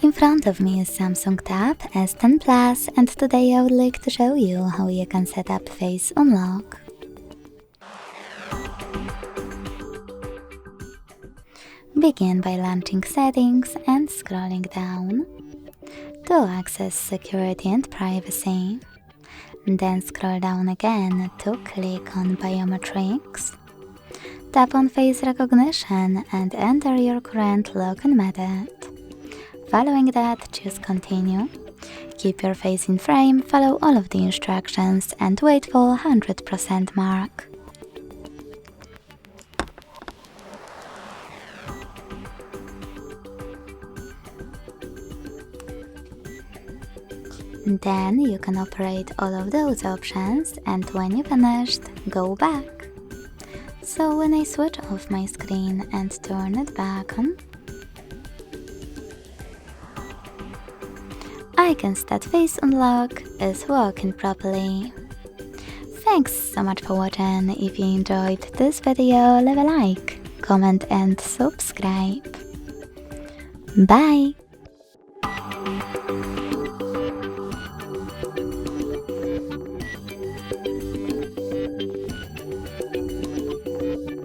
In front of me is Samsung Tab S10 Plus, and today I would like to show you how you can set up Face Unlock. Begin by launching Settings and scrolling down to access Security and Privacy. Then scroll down again to click on Biometrics. Tap on Face Recognition and enter your current login method. Following that, choose Continue. Keep your face in frame, follow all of the instructions and wait for 100% mark. Then you can operate all of those options, and when you're finished, go back. So when I switch off my screen and turn it back on, I can see that Face Unlock is working properly. Thanks so much for watching. If you enjoyed this video, leave a like, comment and subscribe. Bye!